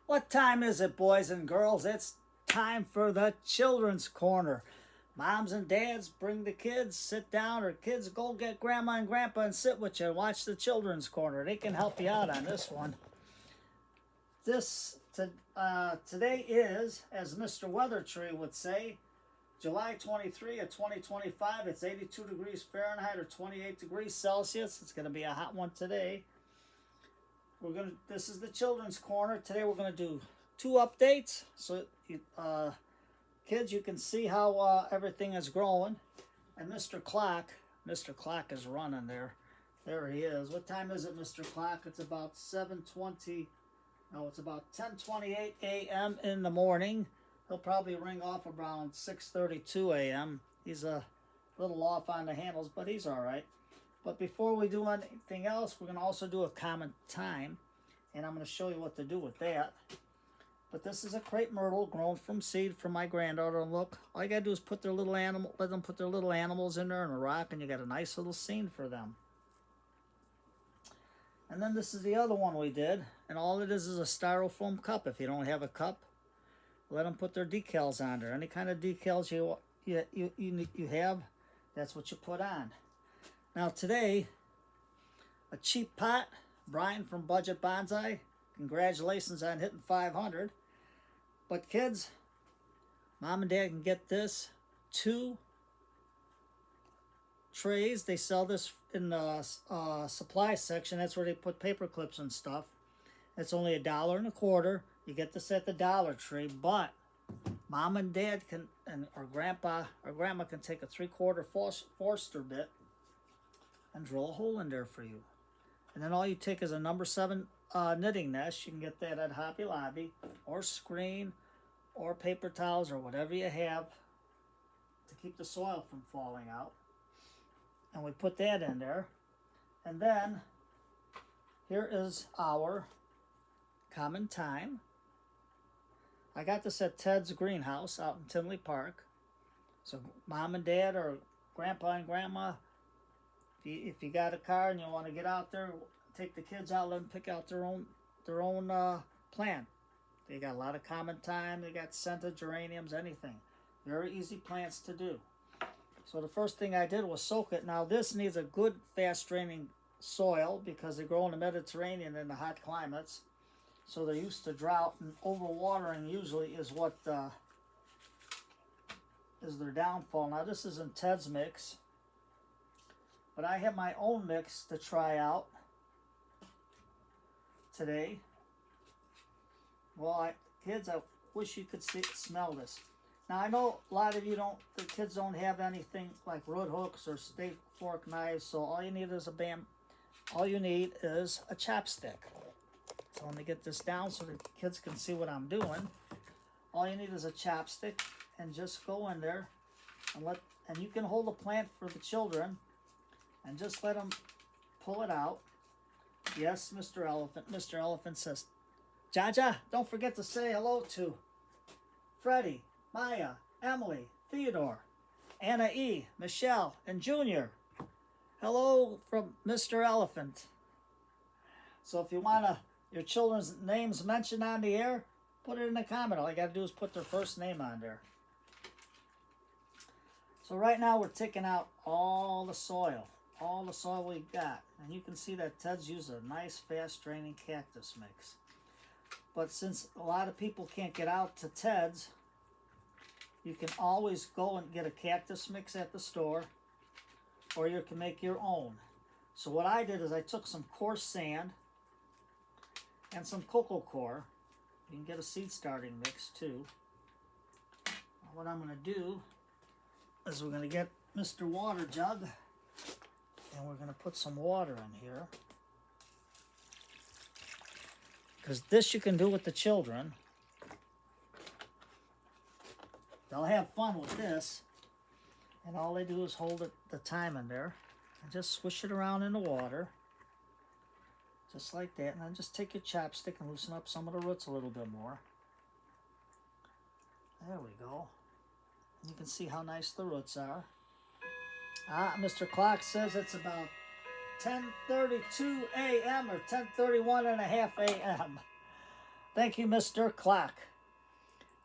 What time is it, boys and girls? It's time for the Children's Corner. Moms and dads, bring the kids, sit down, or kids, go get grandma and grandpa and sit with you and watch the Children's Corner. They can help you out on this one. Today is, as Mr. Weather Tree would say, July 23 of 2025. It's 82 degrees Fahrenheit or 28 degrees Celsius. It's going to be a hot one today. This is the Children's Corner. Today we're gonna do two updates. So, kids, you can see how everything is growing. And Mr. Clock is running there. There he is. What time is it, Mr. Clock? It's about 7:20. No, it's about 10:28 a.m. in the morning. He'll probably ring off around 6:32 a.m. He's a little off on the handles, but he's all right. But before we do anything else, we're going to also do a common time. And I'm going to show you what to do with that. But this is a crepe myrtle grown from seed from my granddaughter. And look, all you got to do is let them put their little animals in there in a rock, and you got a nice little scene for them. And then this is the other one we did. And all it is a styrofoam cup. If you don't have a cup, let them put their decals on there. Any kind of decals you have, that's what you put on. Now today, a cheap pot, Brian from Budget Bonsai. Congratulations on hitting 500. But kids, mom and dad can get this. 2 trays. They sell this in the supply section. That's where they put paper clips and stuff. It's only $1.25. You get this at the Dollar Tree, but mom and dad or grandpa or grandma can take a 3/4 Forster bit and drill a hole in there for you. And then all you take is a number 7 knitting nest. You can get that at Hobby Lobby or screen or paper towels or whatever you have to keep the soil from falling out. And we put that in there. And then here is our common time. I got this at Ted's greenhouse out in Tinley Park. So mom and dad or grandpa and grandma, if you got a car and you want to get out there, take the kids out, let them pick out their own plant. They got a lot of common time. They got scented geraniums, anything. Very easy plants to do. So the first thing I did was soak it. Now this needs a good fast draining soil because they grow in the Mediterranean in the hot climates. So they're used to drought, and overwatering usually is what is their downfall. Now this is in Ted's mix. But I have my own mix to try out today. Well, kids, I wish you could smell this. Now, I know a lot of the kids don't have anything like root hooks or steak fork knives, so all you need is a chopstick. So let me get this down so the kids can see what I'm doing. All you need is a chopstick, and just go in there and you can hold a plant for the children. And just let them pull it out. Yes, Mr. Elephant. Mr. Elephant says, Jaja, don't forget to say hello to Freddie, Maya, Emily, Theodore, Anna E., Michelle, and Junior. Hello from Mr. Elephant. So if you want your children's names mentioned on the air, put it in the comment. All you got to do is put their first name on there. So right now we're taking out all the soil we got. And you can see that Ted's used a nice fast draining cactus mix. But since a lot of people can't get out to Ted's, you can always go and get a cactus mix at the store, or you can make your own. So what I did is I took some coarse sand and some cocoa coir. You can get a seed starting mix too. What I'm going to do is we're going to get Mr. Water Jug, and we're going to put some water in here. Because this you can do with the children. They'll have fun with this. And all they do is hold the thyme in there and just swish it around in the water. Just like that. And then just take your chopstick and loosen up some of the roots a little bit more. There we go. And you can see how nice the roots are. Mr. Clock says it's about 10:32 a.m. or 10:31 and a half a.m. Thank you, Mr. Clock.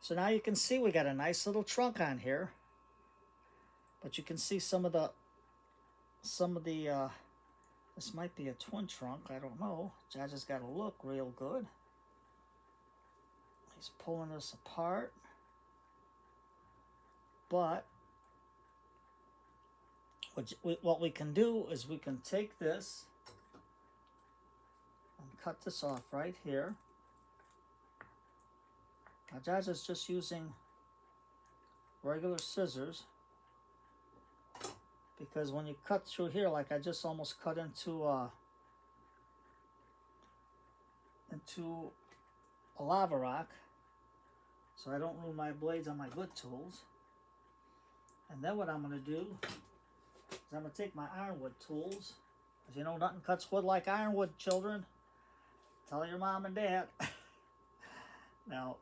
So now you can see we got a nice little trunk on here. But you can see some of the, this might be a twin trunk, I don't know. Judge has got to look real good. He's pulling this apart. But what we can do is we can take this and cut this off right here. Now Judge is just using regular scissors, because when you cut through here, like I just almost cut into a lava rock, so I don't ruin my blades on my good tools. And then what I'm going to do is I'm going to take my ironwood tools, because you know nothing cuts wood like ironwood, children. Tell your mom and dad. Now,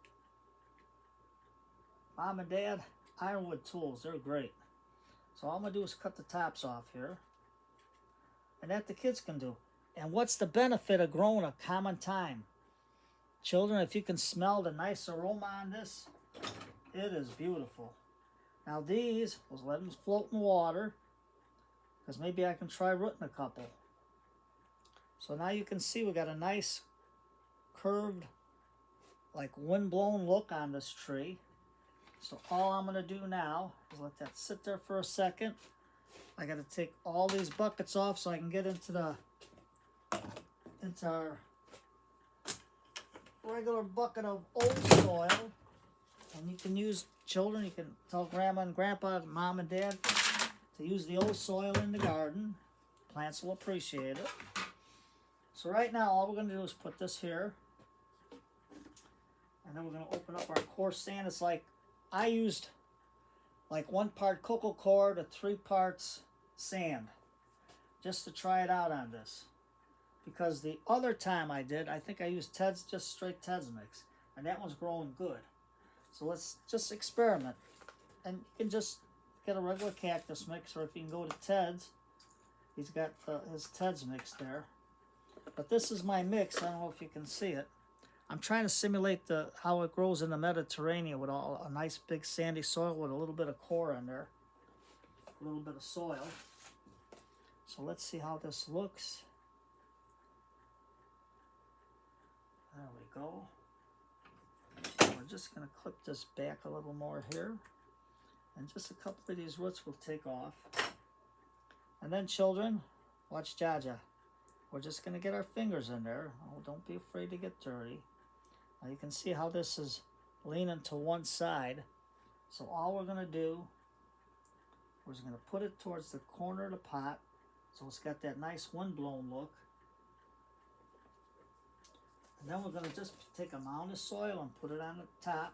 mom and dad, ironwood tools, they're great. So all I'm going to do is cut the tops off here. And that the kids can do. And what's the benefit of growing a common thyme? Children, if you can smell the nice aroma on this, it is beautiful. Now these, we'll let them float in water, because maybe I can try rooting a couple. So now you can see we got a nice curved, like wind-blown look on this tree. So all I'm going to do now is let that sit there for a second. I got to take all these buckets off so I can get into our regular bucket of old soil. And you can use, children, you can tell grandma and grandpa, mom and dad to use the old soil in the garden. Plants will appreciate it. So right now all we're going to do is put this here. And then we're going to open up our coarse sand. It's like, I used like 1 part cocoa coir to 3 parts sand, just to try it out on this. Because the other time I did, I think I used Ted's, just straight Ted's mix, and that one's growing good. So let's just experiment. And you can just get a regular cactus mix, or if you can go to Ted's, he's got his Ted's mix there. But this is my mix. I don't know if you can see it. I'm trying to simulate how it grows in the Mediterranean with a nice big sandy soil with a little bit of coir in there, a little bit of soil. So let's see how this looks. There we go. We're just going to clip this back a little more here, and just a couple of these roots will take off. And then children, watch Jaja. We're just going to get our fingers in there. Oh, don't be afraid to get dirty. Now you can see how this is leaning to one side. So all we're going to do, we're just going to put it towards the corner of the pot, so it's got that nice wind-blown look. And then we're going to just take a mound of soil and put it on the top.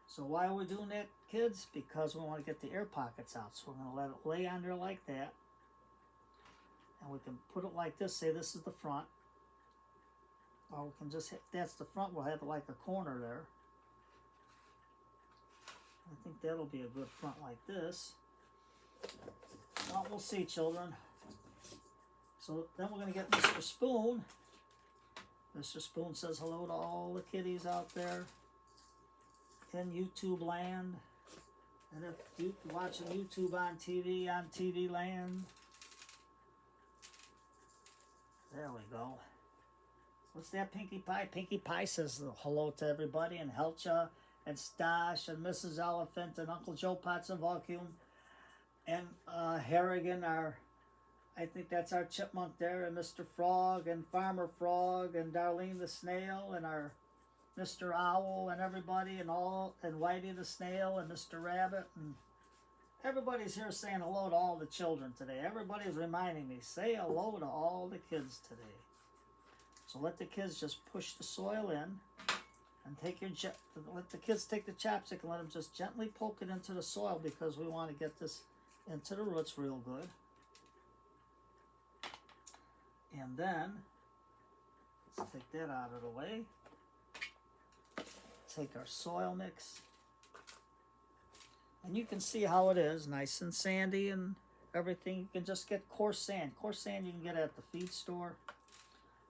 So why are we doing that, kids? Because we want to get the air pockets out. So we're going to let it lay on there like that. And we can put it like this, say this is the front. Or we can just hit, that's the front, we'll have it like a corner there. I think that'll be a good front like this. Well, we'll see, children. So then we're going to get Mr. Spoon. Mr. Spoon says hello to all the kiddies out there in YouTube land. And if you're watching YouTube on TV land. There we go. What's that, Pinkie Pie? Pinkie Pie says hello to everybody, and Helcha, and Stash, and Mrs. Elephant, and Uncle Joe Potts and Vacuum, and Harrigan, I think that's our chipmunk there, and Mr. Frog, and Farmer Frog, and Darlene the Snail, and our Mr. Owl, and everybody, and Whitey the Snail, and Mr. Rabbit, and everybody's here saying hello to all the children today. Everybody's reminding me, say hello to all the kids today. So let the kids just push the soil in, and let the kids take the chopstick and let them just gently poke it into the soil, because we want to get this into the roots real good. And then, let's take that out of the way. Take our soil mix. And you can see how it is, nice and sandy and everything. You can just get coarse sand. Coarse sand you can get at the feed store,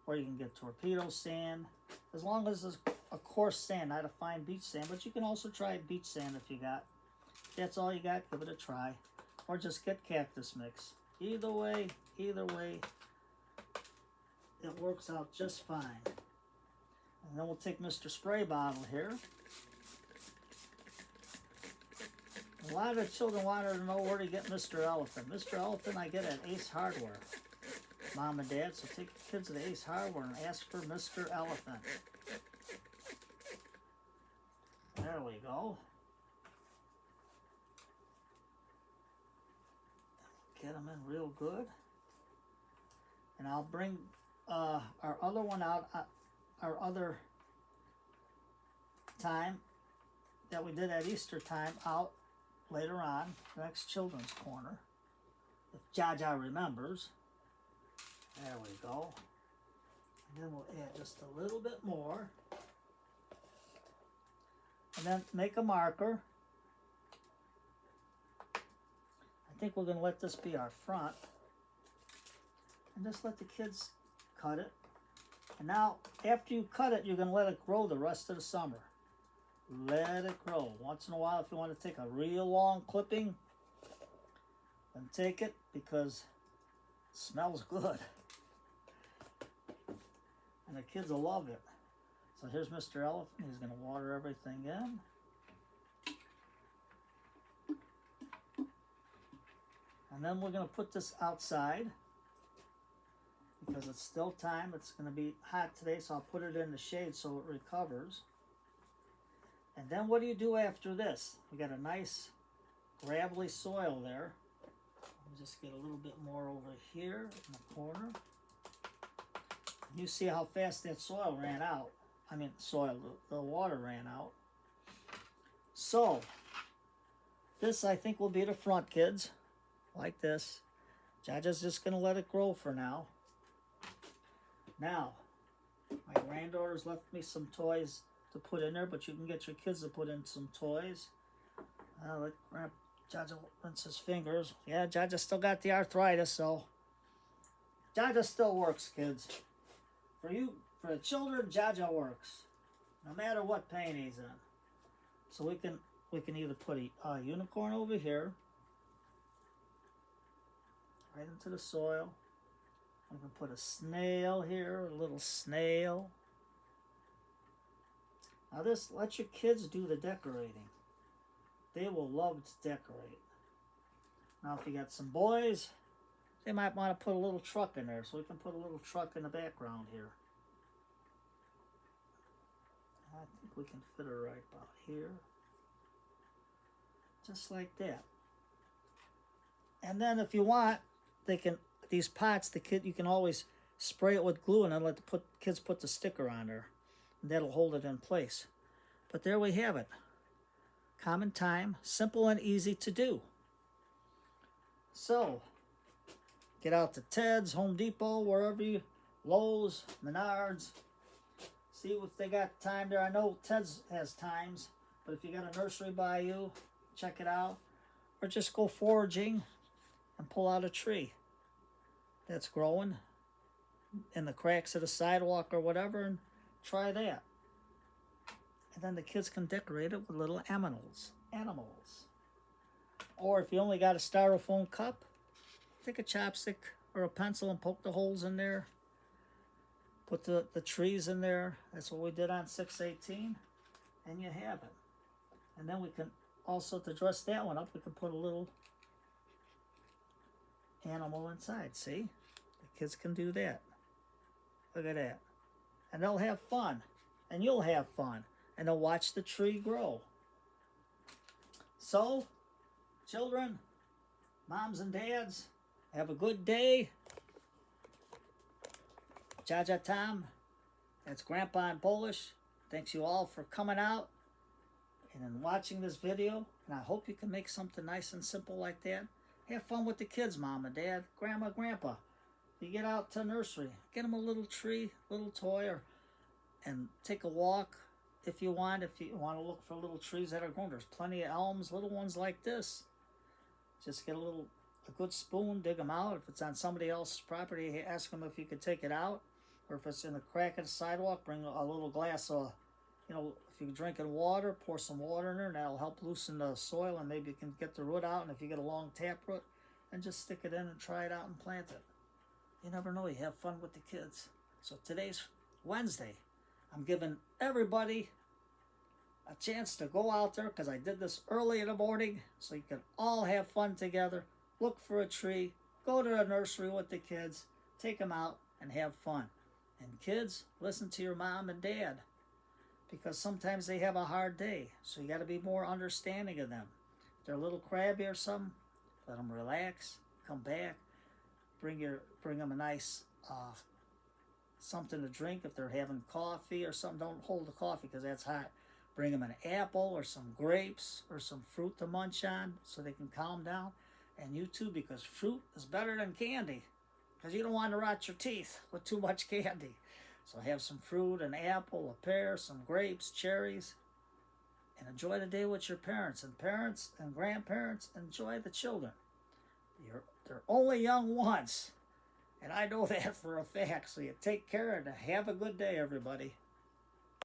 or you can get torpedo sand. As long as it's a coarse sand, not a fine beach sand, but you can also try beach sand if you got. If that's all you got, give it a try. Or just get cactus mix. Either way, it works out just fine. And then we'll take Mr. Spray bottle here. A lot of children wanted to know where to get Mr. Elephant. Mr. Elephant I get at Ace Hardware. Mom and Dad, so take the kids to the Ace Hardware and ask for Mr. Elephant. There we go. Get them in real good. And I'll bring our other one out, our other time that we did at Easter time out later on, the next children's corner. If Jaja remembers. There we go. And then we'll add just a little bit more. And then make a marker. I think we're going to let this be our front. And just let the kids cut it. And now, after you cut it, you're going to let it grow the rest of the summer. Let it grow. Once in a while, if you want to take a real long clipping, then take it because it smells good. And the kids will love it. So here's Mr. Elephant. He's going to water everything in. And then we're going to put this outside because it's still time. It's going to be hot today, so I'll put it in the shade so it recovers. And then what do you do after this? We got a nice gravelly soil there. Let me just get a little bit more over here in the corner. You see how fast that soil ran out. I mean, the water ran out. So, this I think will be the front, kids. Like this. Jaja's just going to let it grow for now. Now, my granddaughter's left me some toys to put in there, but you can get your kids to put in some toys. Let Jaja rinse his fingers. Yeah, Jaja still got the arthritis, so Jaja still works, kids. For the children, Jaja works, no matter what pain he's in. So we can either put a unicorn over here, right into the soil. We can put a snail here, a little snail. Now this, let your kids do the decorating. They will love to decorate. Now if you got some boys, they might want to put a little truck in there, so we can put a little truck in the background here. I think we can fit it right about here. Just like that. And then if you want, these pots, you can always spray it with glue and then let the kids put the sticker on there. And that'll hold it in place. But there we have it. Common Thyme, simple and easy to do. So, get out to Ted's, Home Depot, wherever you, Lowe's, Menards. See if they got Thyme there. I know Ted's has Thymes, but if you got a nursery by you, check it out. Or just go foraging and pull out a tree that's growing in the cracks of the sidewalk or whatever, and try that. And then the kids can decorate it with little animals. Or if you only got a styrofoam cup, take a chopstick or a pencil and poke the holes in there. Put the trees in there. That's what we did on 6/18. And you have it. And then we can also, to dress that one up, we can put a little animal inside. See? The kids can do that. Look at that. And they'll have fun. And you'll have fun. And they'll watch the tree grow. So, children, moms and dads, have a good day. Jaja Tom, that's Grandpa in Polish. Thanks you all for coming out and watching this video. And I hope you can make something nice and simple like that. Have fun with the kids, Mom and Dad, Grandma, Grandpa. You get out to nursery, get them a little tree, little toy, and take a walk if you want. If you want to look for little trees that are grown, there's plenty of elms, little ones like this. Just get a good spoon, dig them out. If it's on somebody else's property, ask them if you could take it out. Or if it's in a crack in the sidewalk, bring a little glass of, You know, if you're drinking water, pour some water in there, and that'll help loosen the soil, and maybe you can get the root out. And if you get a long taproot, then just stick it in and try it out and plant it. You never know. You have fun with the kids. So today's Wednesday. I'm giving everybody a chance to go out there because I did this early in the morning so you can all have fun together. Look for a tree. Go to the nursery with the kids. Take them out and have fun. And kids, listen to your mom and dad because sometimes they have a hard day. So you got to be more understanding of them. If they're a little crabby or something, let them relax. Come back. Bring them a nice something to drink. If they're having coffee or something, don't hold the coffee because that's hot. Bring them an apple or some grapes or some fruit to munch on so they can calm down. And you too, because fruit is better than candy because you don't want to rot your teeth with too much candy. So have some fruit, an apple, a pear, some grapes, cherries, and enjoy the day with your parents. And parents and grandparents, enjoy the children. They're only young once. And I know that for a fact. So you take care and have a good day, everybody.